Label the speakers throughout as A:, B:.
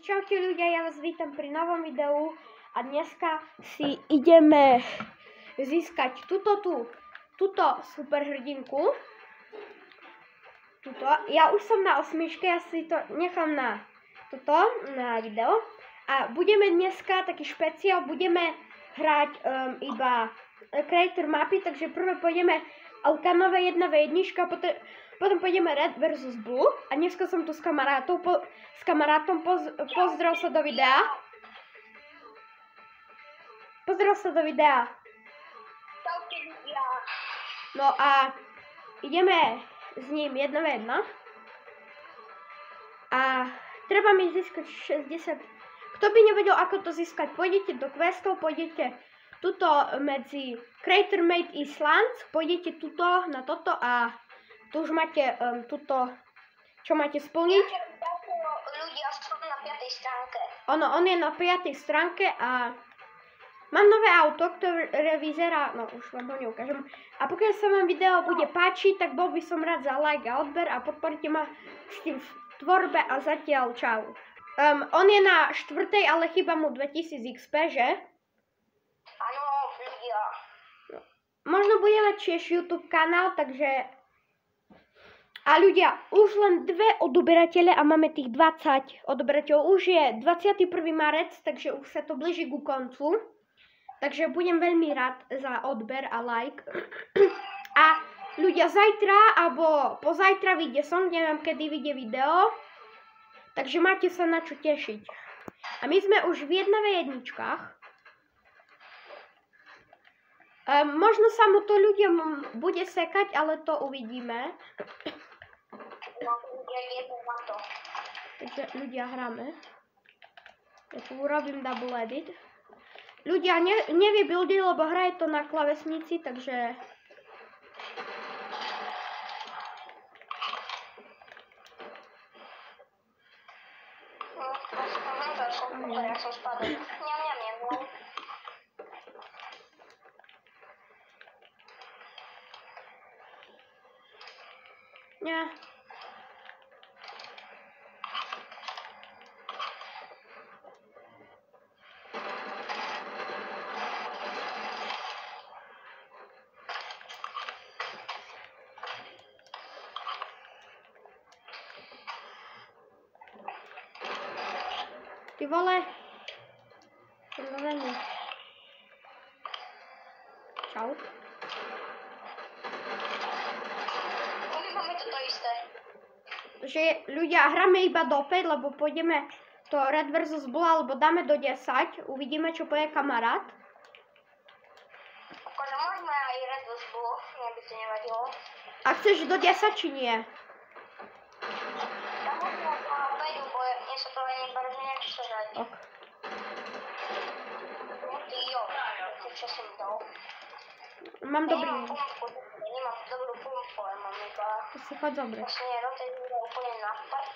A: Čaute ľudia, ja vás vítam pri novom videu a dneska si ideme získať túto superhrdinku. Ja už som na 8, ja si to nechám na video. A budeme dneska taký špeciál, budeme hrať iba creator mapy, takže prvé pôjdeme Alkanové 1v1, potom pôjdeme Red vs Blue a dneska som tu s kamarátom, pozrel sa do videa. No a ideme s ním 1v1 a treba mi získať 60. Kto by nevedel, ako to získať, pôjdete do questov, pôjdete tuto medzi Creator Made Islands, pôjdete tuto na toto a tu už máte tuto, čo máte splniť.
B: Ľudia sú na 5. stránke.
A: On je na 5. stránke a mám nové auto, ktoré vyzerá, no už vám ho neukážem. A pokiaľ sa vám video bude páčiť, tak bol by som rád za like a odber a podporte ma s tým v tvorbe a zatiaľ čau. On je na 4., ale chýba mu 2000 XP, že?
B: Áno, ľudia.
A: No. Možno bude mať tiež YouTube kanál, takže... A ľudia, už len 2 odoberatele a máme tých 20 odoberateľov. Už je 21. marec, takže už sa to blíži ku koncu. Takže budem veľmi rád za odber a like. A ľudia, zajtra alebo pozajtra vyjde som, neviem kedy vyjde video. Takže máte sa na čo tešiť. A my sme už v 1v1čkách. Možno sa mu to ľuďom bude sekať, ale to uvidíme. Takže ľudia hráme. Ja tu urobím double edit. Ľudia nevybuildi, lebo hraje to na klávesnici, takže...
B: Ja som spadol.
A: Nie. Ty vole. Čau.
B: Máme toto isté.
A: Že ľudia, hráme iba do 5, lebo pôjdeme to Red vs Blue, alebo dáme do 10. Uvidíme, čo povie kamarát.
B: Akože môžeme aj Red vs Blue, mňa by to nevadilo.
A: A chceš do 10, či nie?
B: Ja môžem na 5, bo nie sa to ani barvne nechce hrať.
A: Ok.
B: Ty jo, čo som dal.
A: Mám dobrý.
B: Nemám dobrú pumpu, ale mám iba...
A: To si chod zobrať.
B: Vlastne rotate bude úplne na part,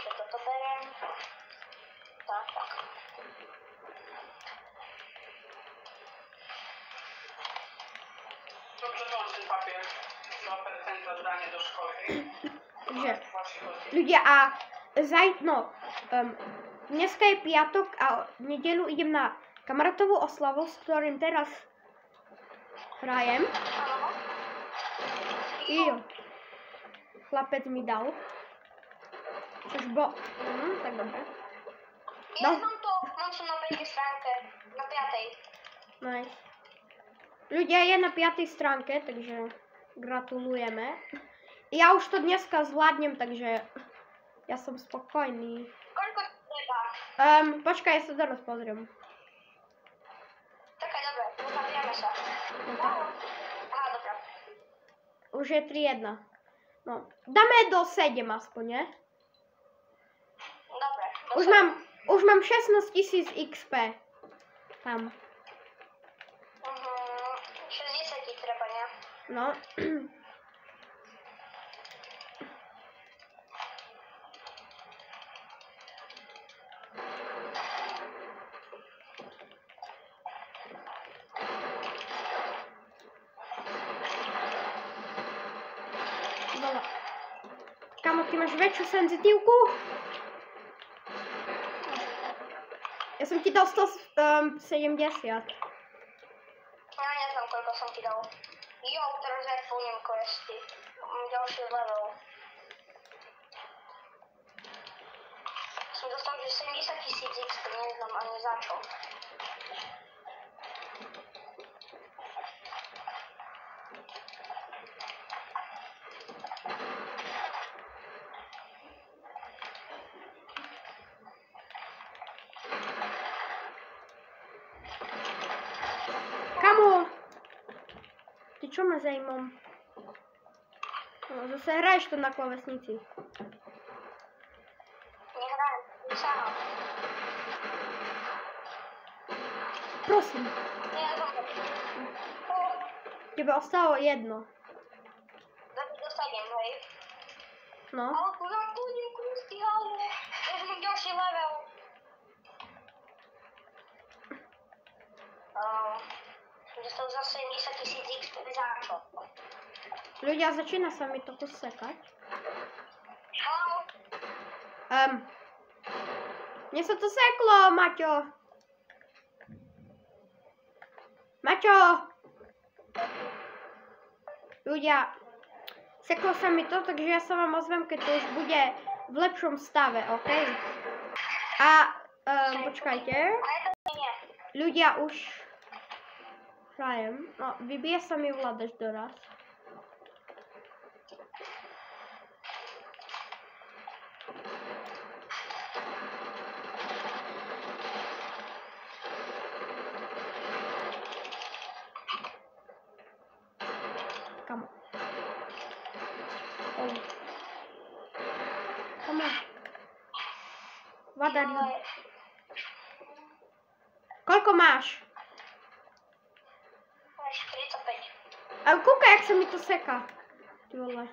B: že toto beriem. Tak.
C: Dobrze, włącz ten papier. Ten zadanie do szkoły.
A: Takže, ľudia, a dneska je piatok a v nedeľu idem na kamarátovú oslavu, s ktorým teraz hrajem. Jo. Chlapec mi dal. Což bo... tak dobre.
B: Ja mám som na 5. stránke, na 5.
A: Nice. Ľudia, je na 5. stránke, takže gratulujeme. Ja už to dneska zvládnem, takže ja som spokojný.
B: Koľko treba?
A: Počkaj, ja sa teraz pozriem.
B: Taká dobre, zabijeme sa. Aha, dobre.
A: Už je 3-1. No, dáme do 7 aspoň, ne?
B: Dobre.
A: Už mám 16 000 XP. Tam.
B: 60 ti treba, ne?
A: No. Kamo, ty máš väčšiu senzitívku? Ja som ti dal 170.
B: Ja neznám, koľko som ti dal. Jo, teraz ja plním questy. Mám ďalší level. Som dostal, že 70 000 XP, neznám ani za čo.
A: Kamo? Ty čo ma zajímam? No, zase hraješ to na klávesnici.
B: Nehrajem, sám.
A: Prosím. Tebe ostalo jedno.
B: Dostanem, hej.
A: No.
B: Ale kurva, kľudím kúsky, ale ja mám ďalší level. Dostal za 70 000 XP za čo?
A: Ľudia, začína sa mi to sekať.
B: Haló?
A: Mne sa to seklo, Maťo. Maťo! Ľudia, seklo sa mi to, takže ja sa vám ozvem, keď to už bude v lepšom stave, OK? A, počkajte. Ľudia, už hrajem. No, vybije sa mi vládač doraz. Come on. Oh. Come on. What are you? Koľko máš?
B: Máš 45.
A: A kúkaj, jak sa mi to seká. Ty vole.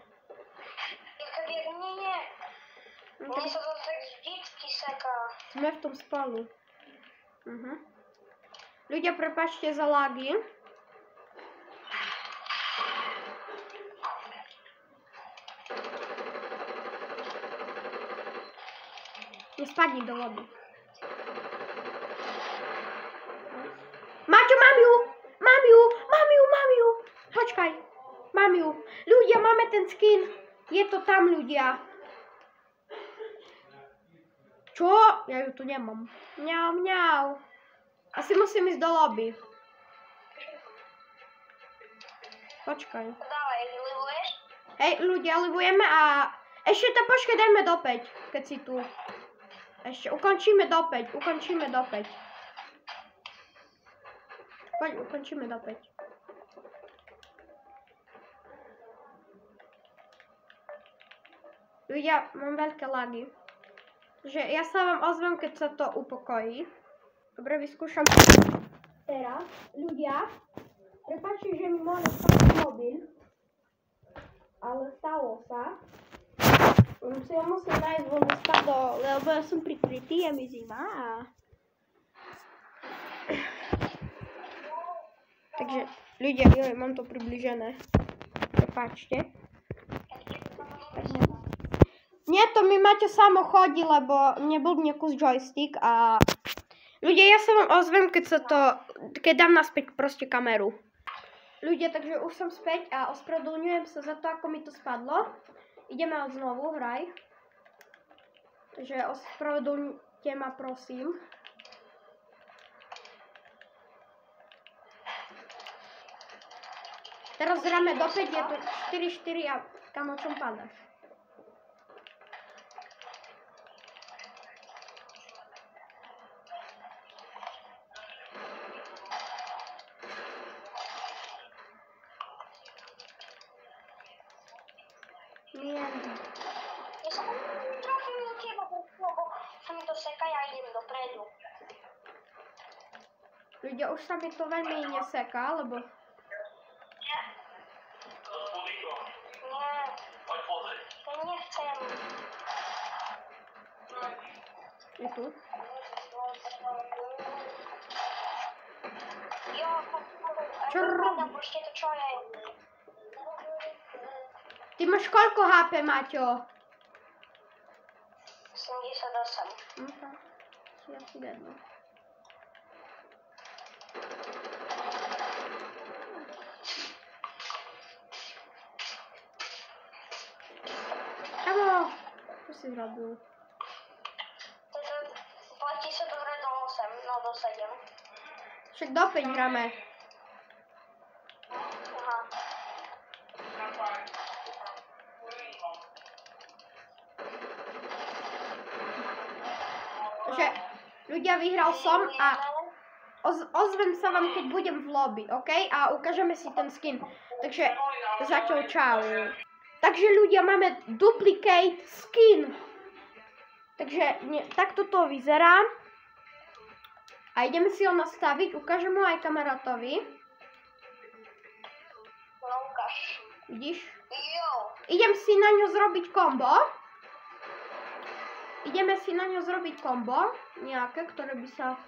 B: Nie. Mne sa to tak vždycky seká.
A: Sme v tom spalu. Ľudia, prepáčte za lagy. Nespadni do vody. Maťo, mám ju! Mám ju! Mám ju! Mám ju! Počkaj. Mám ju. Ľudia, máme ten skin. Je to tam, ľudia. Čo? Ja ju tu nemám. Mňau, mňau. Asi musím ísť do lobby. Počkaj.
B: Dávaj, livuješ?
A: Hej, ľudia, livujeme a... Ešte to počkaj, dajme do 5, keď si tu. Ešte, ukončíme do 5, ukončíme do 5. Poď, ukončíme do 5. Ľudia, mám veľké lagy. Takže ja sa vám ozvem, keď sa to upokojí. Dobre, vyskúšam teraz. Ľudia, prepáčte, že mi môže spadnúť mobil. Ale stalo sa. Ja musím nájsť voľné spado, lebo ja som prikrytý, je mi zima a... Takže, ľudia, joj, mám to približené. Prepáčte. Nie, to mi Maťo samo chodí, lebo mne blbne kus joystick a... Ľudia, ja sa vám ozvem, keď dám naspäť proste kameru. Ľudia, takže už som späť a ospravedlňujem sa za to, ako mi to spadlo. Ideme znovu, hraj. Takže ospravedlňte ma, prosím. Teraz hráme do 5, je to 4-4 a kam o čom padáš?
B: Ja som trafil do teba, lebo sa mi to seká, ja idem dopredu.
A: Ľudia, už sa mi to veľmi neseká, lebo...
B: Nie. Ja nechcem.
A: Je tu?
B: Jo,
A: Čo robíš?
B: počkej, to čo je?
A: Ty máš koľko HP, Maťo?
B: 88.
A: Si asi jedno. si zrobil?
B: Platí sa dobre do 8, no do 7.
A: Však do 5 hráme.
B: Aha.
A: Takže ľudia, vyhral som a ozvem sa vám, keď budem v lobby, OK? A ukážeme si ten skin. Takže zatiaľ čau. Takže ľudia, máme duplicate skin. Takže takto to vyzerá. A ideme si ho nastaviť, ukážem ho aj kamarátovi.
B: No ukáž.
A: Vidíš?
B: Jo.
A: Idem si na ňo zrobiť kombo. Ideme si na ňo zrobiť kombo. Nejaké, ktoré by sa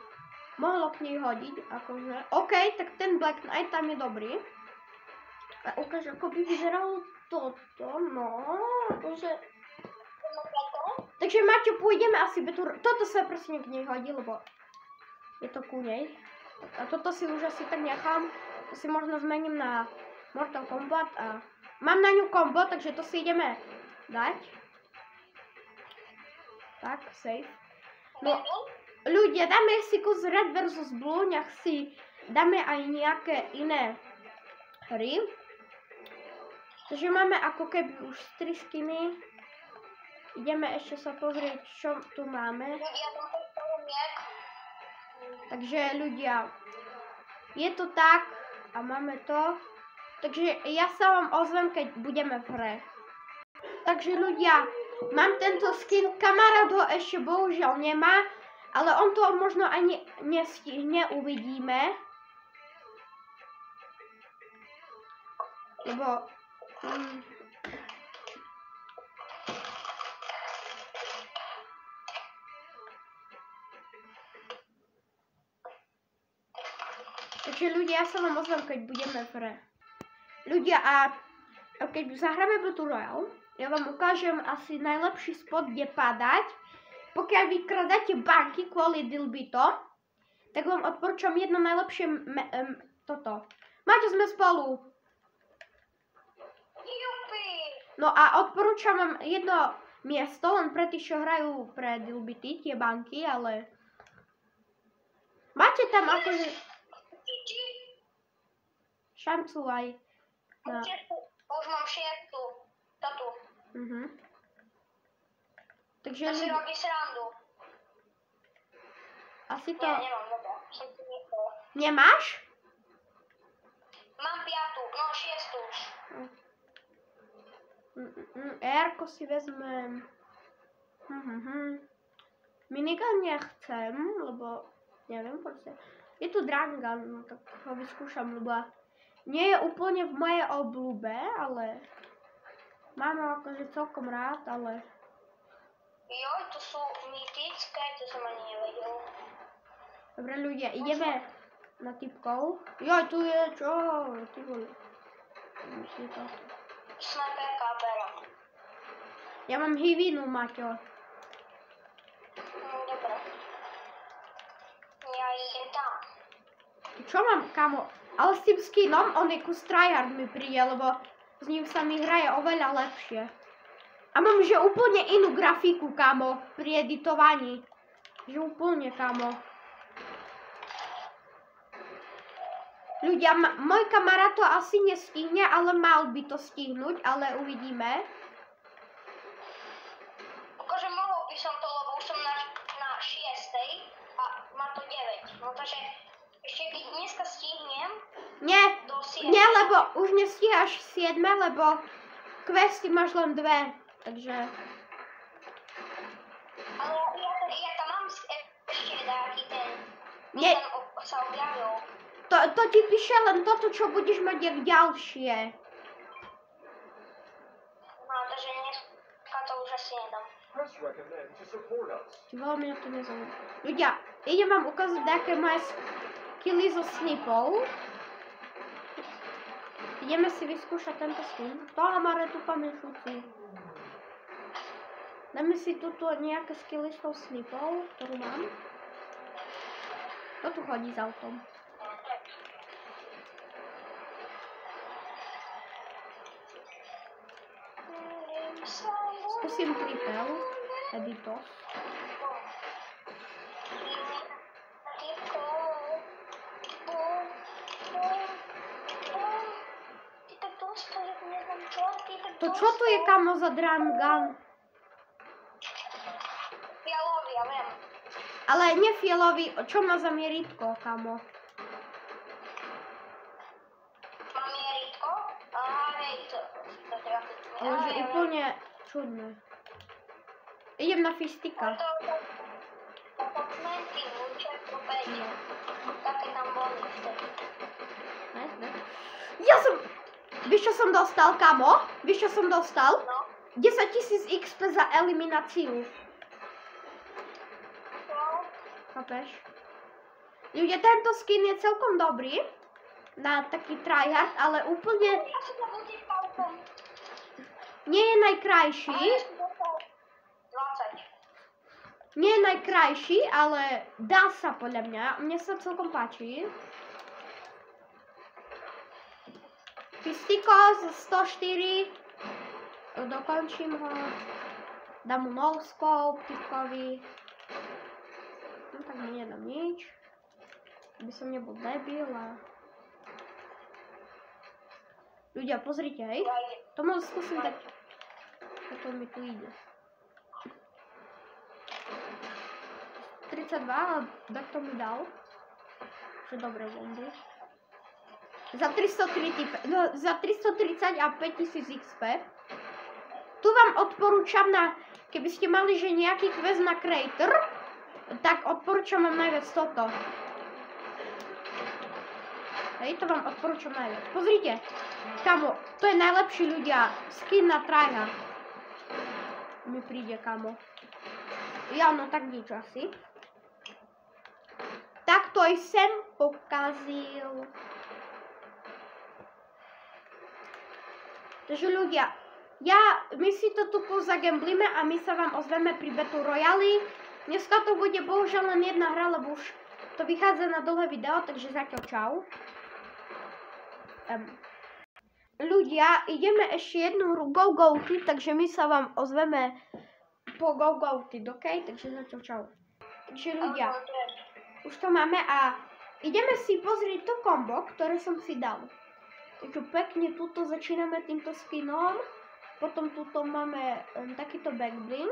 A: mohlo k nej hodiť. Akože. OK, tak ten Black Knight tam je dobrý. A ukáž, ako by vyzeralo toto. No, akože. Takže Maťo, pôjdeme asi toto sa presne k nej hodí, lebo je to ku nej. A toto si už asi tak nechám. To si možno zmením na Mortal Kombat a mám na ňu kombo, takže to si ideme dať. Tak, safe. No, ľudia, dáme si kus Red vs Blue, nech si dáme aj nejaké iné hry. Takže máme ako keby už 3 skiny. Ideme ešte sa pozrieť, čo tu máme. Takže ľudia, je to tak a máme to. Takže ja sa vám ozvem, keď budeme v hre. Takže ľudia, mám tento skin, kamarát ho ešte bohužiaľ nemá, ale on to možno ani nestihne, uvidíme. Lebo... Takže ľudia, ja sa vám ozvem, keď budeme v hre. Ľudia, a keď zahráme Battle Royale, ja vám ukážem asi najlepší spot, kde padať. Pokiaľ vykradáte banky kvôli dilbitom, tak vám odporúčam jedno najlepšie toto. Máte, sme spolu. No a odporúčam vám jedno miesto, len pre tých, čo hrajú pre dilbity, tie banky, ale... Máte tam akože... šancu aj na...
B: Už mám 6. Tatu.
A: Takže...
B: To si robí srandu.
A: Asi to...
B: Ja nemám, dobra.
A: Nemáš?
B: Mám 5, no 6 už.
A: R-ko si vezmem. Minigun nechcem, lebo neviem, proste. Je tu Drangan, no tak ho vyskúšam, lebo nie je úplne v mojej obľúbe, ale mám ho akože celkom rád, ale...
B: Joj, to sú mytické, to som ani nevedel.
A: Dobre ľudia, ideme na typkov. Joj, tu je čo? Ty vole.
B: Sniperka bera.
A: Ja mám hivinu, Maťo.
B: Dobre. Ja idem tam.
A: Čo mám, kamo? Ale s tým skinom, on je kus tryhard mi príde, lebo s ním sa mi hraje oveľa lepšie. A mám, že úplne inú grafiku, kamo, pri editovaní. Že úplne, kamo. Ľudia, môj kamarát to asi nestihne, ale mal by to stihnúť, ale uvidíme.
B: Akože mohol by som to, lebo už som na 6. a má to 9. No takže ešte keď dneska stihnem...
A: Nie, lebo už nestíhaš 7, lebo questy máš len 2, takže...
B: Ale ja tam mám ešte nejaký ten...
A: Nie.
B: Ten sa objavil.
A: To ti píše len toto, čo budeš mať jak ďalšie.
B: No, takže dneska to už asi nedám.
A: Veľmi mňa to nezaujíma. Ľudia, idem vám ukázať nejaké moje skilly so snipou. Ideme si vyskúšať tento skin. Támare tu pamäšúci. Dáme si tuto nejaké skilly s tou snipou, ktorú mám. Kto tu chodí s autom? Skúsim tripel. Editos.
B: Ty tak dostal, jak neznám čo, ty tak
A: To čo to je, kamo, za Drangan?
B: Fialový, ja viem.
A: Ale nie fialový, čo má za mieritko, kamo?
B: Mám mieritko? Hej, to treba si...
A: Ale že úplne čudné. Idem na fistika.
B: To apartmenty, vúček, opäť. Také tam boli vtedy.
A: Víš, čo som dostal, kamo? Víš, čo som dostal?
B: No.
A: 10 000 XP za elimináciu.
B: No.
A: Chápeš? Ľudia, tento skin je celkom dobrý. Na taký tryhard, ale úplne
B: Ja si to budem palcom.
A: nie je najkrajší.
B: Ale ja si dostal 20.
A: Nie je najkrajší, ale dá sa podľa mňa. Mne sa celkom páči. Fistiko z 104. Dokončím ho. Dám mu no-scope typkovi. No tak mi nedám nič. Aby som nebol debil a... Ľudia, pozrite, hej. To môžem skúsim dať. Ako mi tu ide. 32, ale tak to mi dal. Že dobre bomby. Za 330 a 5000 XP. Tu vám odporúčam na, keby ste mali že nejaký quest na Creator, tak odporúčam vám najviac toto. Hej, to vám odporúčam najviac. Pozrite, kamo, to je najlepší ľudia, skin na tryhard. Mi príde, kamo. Ja, no tak nič asi. Tak to aj sem pokazil. Takže ľudia, my si to tu pozagamblíme a my sa vám ozveme pri Battle Royale. Dneska to bude bohužiaľ len jedna hra, lebo už to vychádza na dlhé video, takže zatiaľ čau. Ľudia, ideme ešte jednu hru Go Goated, takže my sa vám ozveme po Go Goated, ok? Takže zatiaľ čau. Takže ľudia, už to máme a ideme si pozrieť to kombo, ktoré som si dal. Takže pekne tuto začíname týmto skinom, potom tuto máme takýto backblink,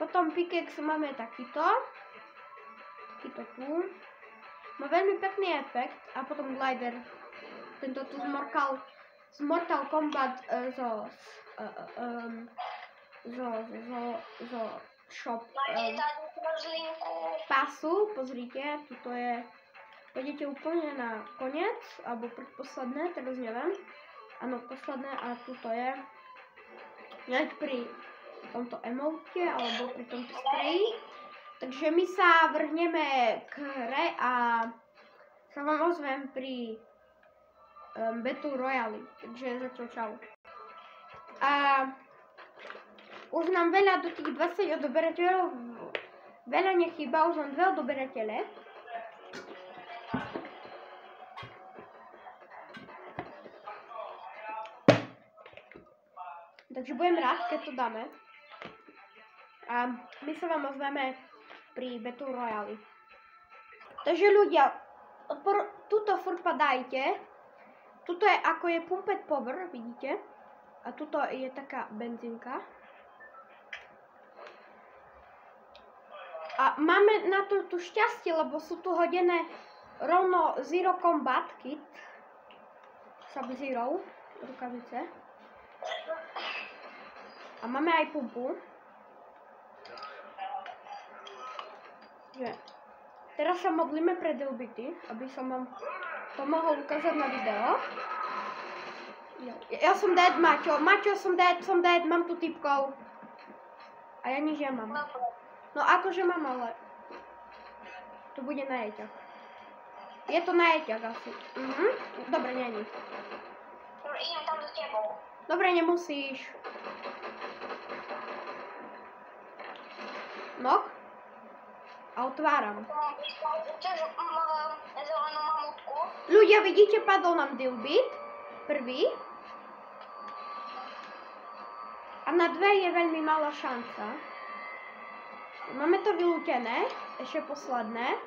A: potom pickaxe máme takýto tu, má veľmi pekný efekt a potom glider, tento tu z Mortal Kombat zo shop pasu, pozrite, tuto je. Pôjdete úplne na koniec, alebo predposledné, teraz neviem. Áno, posledné a tuto je. Hneď pri tomto emote, alebo pri tomto spreji. Takže my sa vrhneme k hre a sa vám ozvem pri Battle Royale. Takže zatiaľ čau. A už nám veľa do tých 20 odoberateľov, veľa nechýba, už len 2 odoberatele. Takže budem rád, keď to dáme. A my sa vám ozveme pri Battle Royale. Takže ľudia, tuto furt padajte. Tuto je ako je Pumped Power, vidíte. A tuto je taká benzínka. A máme na to tu šťastie, lebo sú tu hodené rovno Zero Combat Kit. Sub-Zero, rukavice. A máme aj pumpu. Teraz sa modlíme pre Dilbity, aby som vám to mohol ukázať na video. Ja som dead, Maťo. Maťo, som dead, mám tu typkov. A ja nič nemám. No akože mám, ale to bude na jeťak. Je to na jeťak asi. Dobre, není.
B: Idem tam s tebou.
A: Dobre, nemusíš. Nok? A otváram.
B: Chceš zelenú mamutku?
A: Ľudia, vidíte, padol nám Dilbit. Prvý. A na 2 je veľmi malá šanca. Máme to vylútené, ešte posledné.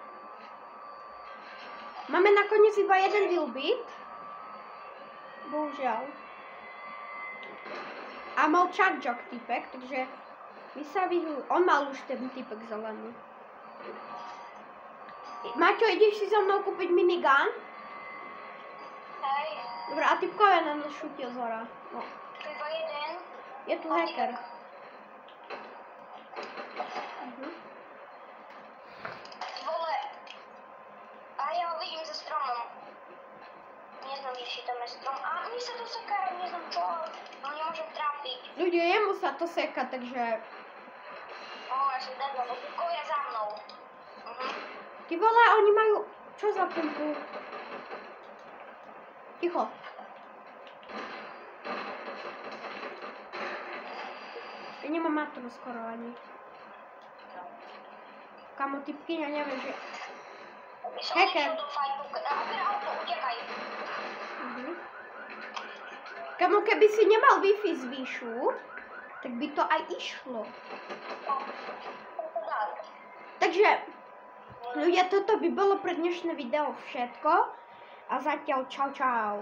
A: Máme nakoniec iba jeden wheelbit. Bohužiaľ. A mal Chuck typek, takže my sa on mal už ten typek zelený. Maťo, ideš si so mnou kúpiť minigun?
B: Hej.
A: Dobre, a typkové na nás šutil z hora. No.
B: Tu iba jeden.
A: Je tu hacker.
B: Vole. A ja ho vidím za stromom. Neznám, že tam je strom. A mi sa to seká, neznám čo. No nemôžem trápiť.
A: Ľudia, jemu sa to seka, takže...
B: Ja som deadlo, bo typkovia za mnou.
A: Ty vole, oni majú... Čo za pumpu? Ticho. Ja nemám matru skoro ani. Kamo, typky, ja neviem, že... Hacker.
B: Hacker auto, utekaj.
A: Kamo, keby si nemal Wi-Fi z výšu, tak by to aj išlo. Takže, ľudia, toto by bolo pre dnešné video všetko. A zatiaľ čau čau.